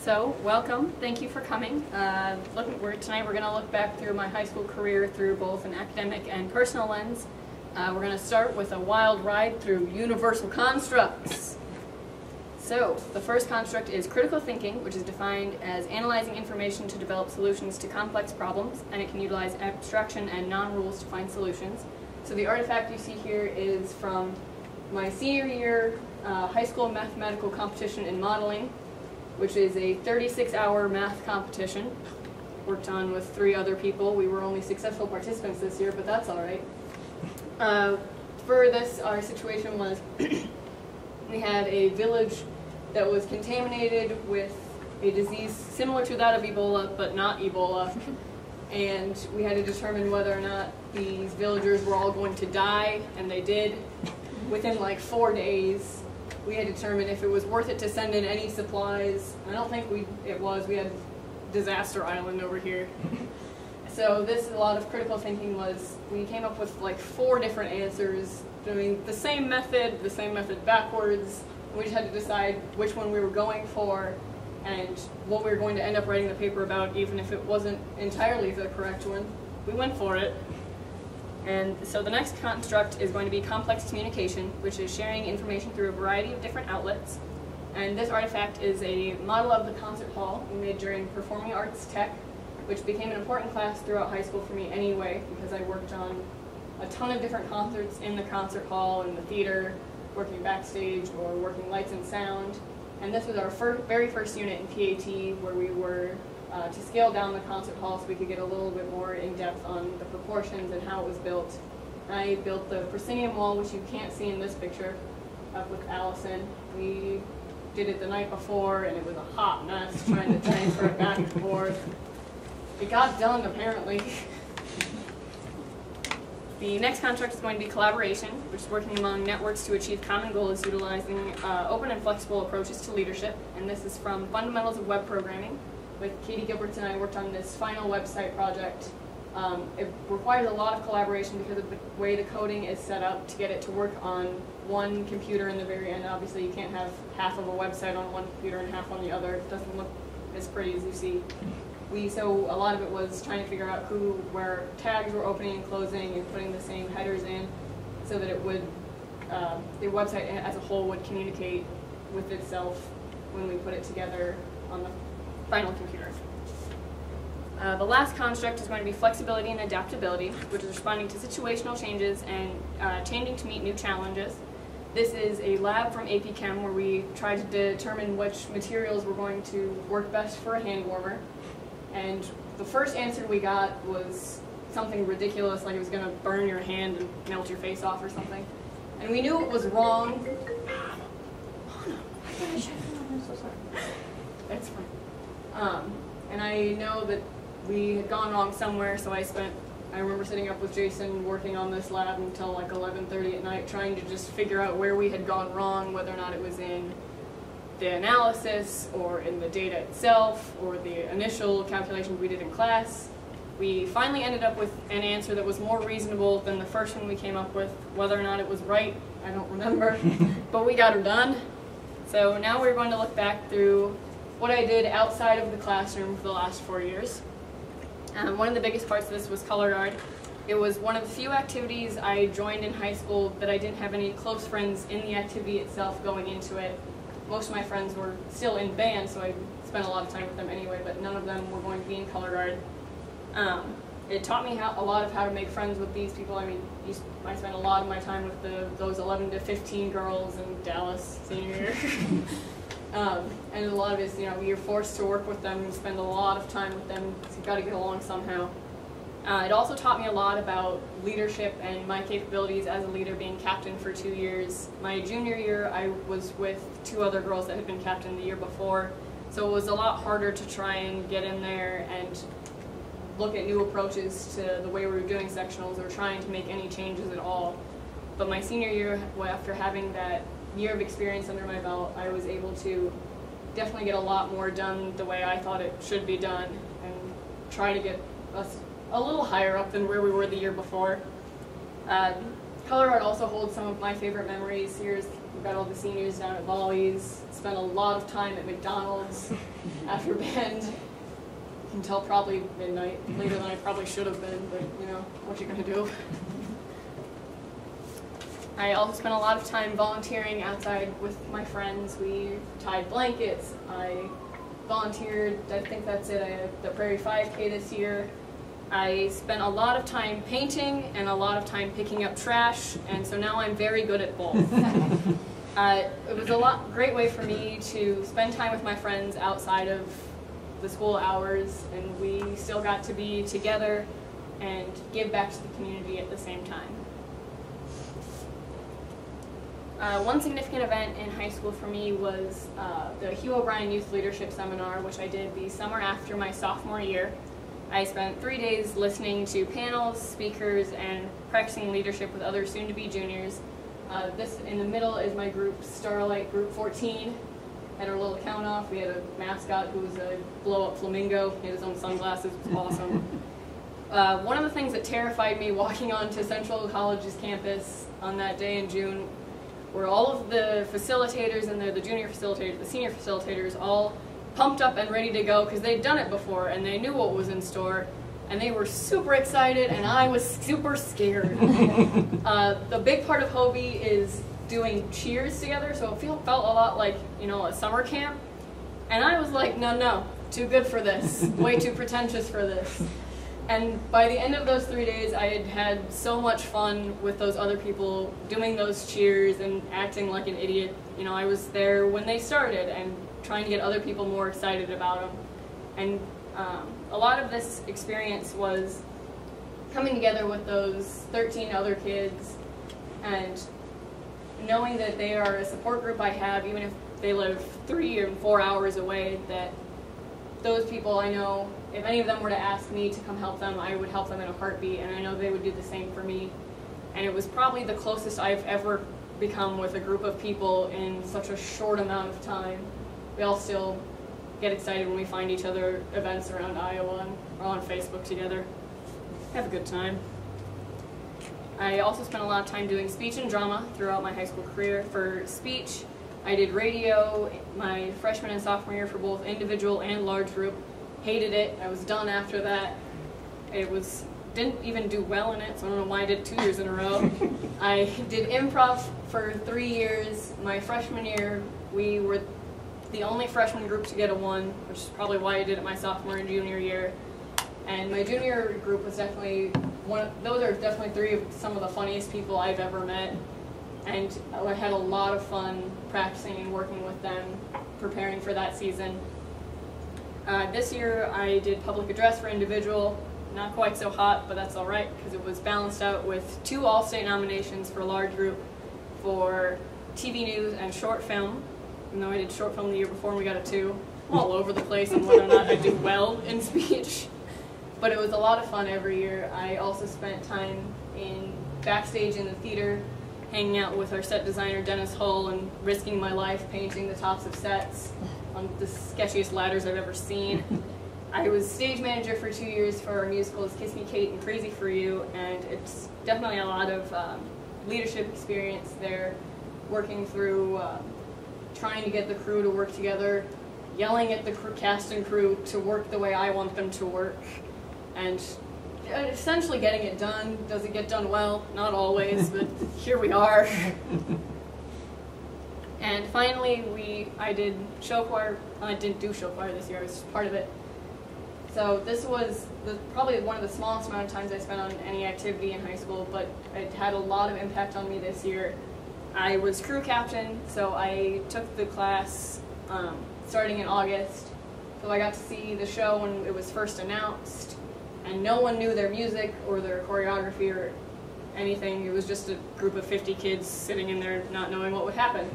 So, welcome. Thank you for coming. Tonight we're going to look back through my high school career through both an academic and personal lens. We're going to start with a wild ride through universal constructs. So, the first construct is critical thinking, which is defined as analyzing information to develop solutions to complex problems, and it can utilize abstraction and non-rules to find solutions. So the artifact you see here is from my senior year high school mathematical competition in modeling, which is a 36-hour math competition. Worked on with 3 other people. We were only successful participants this year, but that's all right. For this, our situation was we had a village that was contaminated with a disease similar to that of Ebola, but not Ebola. And we had to determine whether or not these villagers were all going to die, and they did. Within like 4 days, we had to determine if it was worth it to send in any supplies. I don't think it was. We had Disaster Island over here. So a lot of critical thinking was, we came up with like 4 different answers, doing the same method backwards. We just had to decide which one we were going for and what we were going to end up writing the paper about, even if it wasn't entirely the correct one. We went for it. And so the next construct is going to be complex communication, which is sharing information through a variety of different outlets. And this artifact is a model of the concert hall we made during Performing Arts Tech, which became an important class throughout high school for me anyway, because I worked on a ton of different concerts in the concert hall, in the theater, working backstage, or working lights and sound. And this was our very first unit in PAT, where we were to scale down the concert hall so we could get a little bit more in-depth on the proportions and how it was built. I built the proscenium wall, which you can't see in this picture, up with Allison. We did it the night before, and it was a hot mess trying to transfer it back and forth. It got done, apparently. The next construct is going to be collaboration, which is working among networks to achieve common goals utilizing open and flexible approaches to leadership. And this is from Fundamentals of Web Programming. With Katie Gilberts and I worked on this final website project. It requires a lot of collaboration because of the way the coding is set up to get it to work on one computer in the very end. Obviously, you can't have half of a website on one computer and half on the other. It doesn't look as pretty as you see. So a lot of it was trying to figure out where tags were opening and closing and putting the same headers in so that it would, the website as a whole would communicate with itself when we put it together on the final computer. The last construct is going to be flexibility and adaptability, which is responding to situational changes and changing to meet new challenges. This is a lab from AP Chem where we tried to determine which materials were going to work best for a hand warmer. And the first answer we got was something ridiculous, like it was going to burn your hand and melt your face off or something. And we knew it was wrong. I'm so sorry. It's fine. And I know that we had gone wrong somewhere, so I remember sitting up with Jason working on this lab until like 11:30 at night, trying to just figure out where we had gone wrong, whether or not it was in the analysis or in the data itself or the initial calculations we did in class. We finally ended up with an answer that was more reasonable than the first one we came up with. Whether or not it was right, I don't remember, but we got her done. So now we're going to look back through what I did outside of the classroom for the last 4 years. One of the biggest parts of this was color guard. It was one of the few activities I joined in high school that I didn't have any close friends in the activity itself going into it. Most of my friends were still in band, so I spent a lot of time with them anyway, but none of them were going to be in color guard. It taught me a lot of how to make friends with these people. I mean, I spent a lot of my time with those 11 to 15 girls in Dallas senior year. And a lot of it is, you're forced to work with them and spend a lot of time with them, so you've got to get along somehow. It also taught me a lot about leadership and my capabilities as a leader, being captain for 2 years. My junior year, I was with 2 other girls that had been captain the year before, so it was a lot harder to try and get in there and look at new approaches to the way we were doing sectionals or trying to make any changes at all. But my senior year, after having that year of experience under my belt, I was able to definitely get a lot more done the way I thought it should be done and try to get us a little higher up than where we were the year before. Color art also holds some of my favorite memories. We've got all the seniors down at Volleys, spent a lot of time at McDonald's after band, until probably midnight, later than I probably should have been, but you know, what you gonna do? I also spent a lot of time volunteering outside with my friends. We tied blankets, I volunteered, I think that's it, I had the Prairie 5K this year. I spent a lot of time painting and a lot of time picking up trash, and so now I'm very good at both. It was a great way for me to spend time with my friends outside of the school hours, and we still got to be together and give back to the community at the same time. One significant event in high school for me was the Hugh O'Brien Youth Leadership Seminar, which I did the summer after my sophomore year. I spent 3 days listening to panels, speakers, and practicing leadership with other soon-to-be juniors. This in the middle is my group, Starlight Group 14. Had our little count-off. We had a mascot who was a blow-up flamingo. He had his own sunglasses. It was awesome. One of the things that terrified me walking onto Central College's campus on that day in June were all of the facilitators and the junior facilitators, the senior facilitators, all pumped up and ready to go because they'd done it before and they knew what was in store, and they were super excited and I was super scared. The big part of Hobie is doing cheers together, so it felt a lot like, you know, a summer camp, and I was like, no, too good for this, way too pretentious for this. And by the end of those 3 days, I had had so much fun with those other people doing those cheers and acting like an idiot. You know, I was there when they started and trying to get other people more excited about them. And a lot of this experience was coming together with those 13 other kids and knowing that they are a support group I have, even if they live 3 or 4 hours away, that those people I know, if any of them were to ask me to come help them, I would help them in a heartbeat, and I know they would do the same for me. And it was probably the closest I've ever become with a group of people in such a short amount of time. We all still get excited when we find each other events around Iowa, and we're all on Facebook together. Have a good time. I also spent a lot of time doing speech and drama throughout my high school career. For speech, I did radio my freshman and sophomore year for both individual and large group. Hated it. I was done after that. Didn't even do well in it, so I don't know why I did it 2 years in a row. I did improv for 3 years. My freshman year, we were the only freshman group to get a 1, which is probably why I did it my sophomore and junior year. And my junior group was definitely those are definitely 3 of some of the funniest people I've ever met. And I had a lot of fun practicing and working with them, preparing for that season. This year I did public address for individual. Not quite so hot, but that's all right because it was balanced out with 2 all-state nominations for large group for TV news and short film. Even though I did short film the year before and we got a 2. I'm all over the place on whether or not I do well in speech. But it was a lot of fun every year. I also spent time backstage in the theater, hanging out with our set designer Dennis Hull and risking my life painting the tops of sets on the sketchiest ladders I've ever seen. I was stage manager for 2 years for our musicals Kiss Me Kate and Crazy for You, and it's definitely a lot of leadership experience there, working through trying to get the crew to work together, yelling at the cast and crew to work the way I want them to work, and essentially getting it done. Does it get done well? Not always, but here we are. And finally, I did show choir. I didn't do show choir this year, I was just part of it. So this was probably one of the smallest amount of times I spent on any activity in high school, but it had a lot of impact on me this year. I was crew captain, so I took the class starting in August. So I got to see the show when it was first announced, and no one knew their music or their choreography or anything. It was just a group of 50 kids sitting in there not knowing what would happen.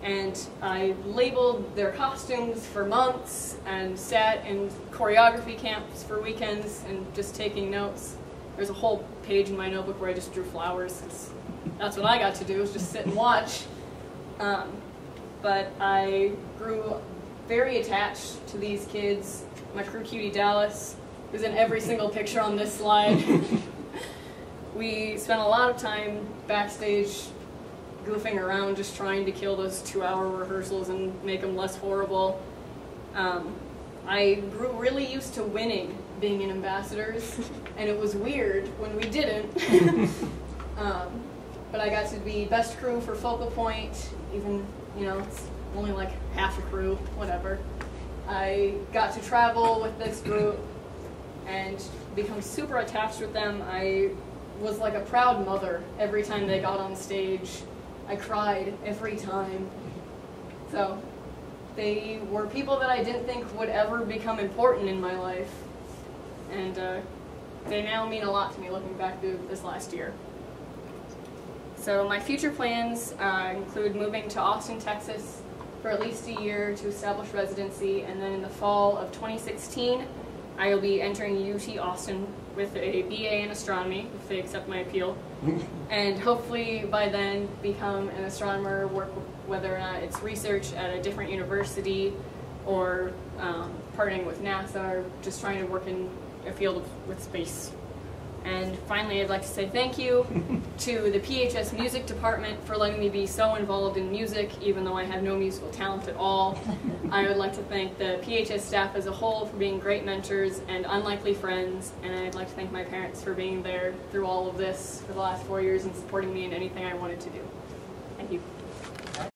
And I labeled their costumes for months and sat in choreography camps for weekends and just taking notes. There's a whole page in my notebook where I just drew flowers. That's what I got to do, was just sit and watch. But I grew very attached to these kids. My crew cutie Dallas, who's in every single picture on this slide. we spent a lot of time backstage goofing around, just trying to kill those 2-hour rehearsals and make them less horrible. I grew really used to winning being in Ambassadors, and it was weird when we didn't. But I got to be best crew for Focal Point, even, you know, it's only like half a crew, whatever. I got to travel with this group and become super attached with them. I was like a proud mother every time they got on stage. I cried every time. So they were people that I didn't think would ever become important in my life. And they now mean a lot to me looking back through this last year. So my future plans include moving to Austin, Texas for at least a year to establish residency, and then in the fall of 2016 I will be entering UT Austin with a BA in astronomy, if they accept my appeal, and hopefully by then become an astronomer, work whether or not it's research at a different university or partnering with NASA or just trying to work in a field with space. And finally, I'd like to say thank you to the PHS music department for letting me be so involved in music, even though I have no musical talent at all. I would like to thank the PHS staff as a whole for being great mentors and unlikely friends, and I'd like to thank my parents for being there through all of this for the last 4 years and supporting me in anything I wanted to do.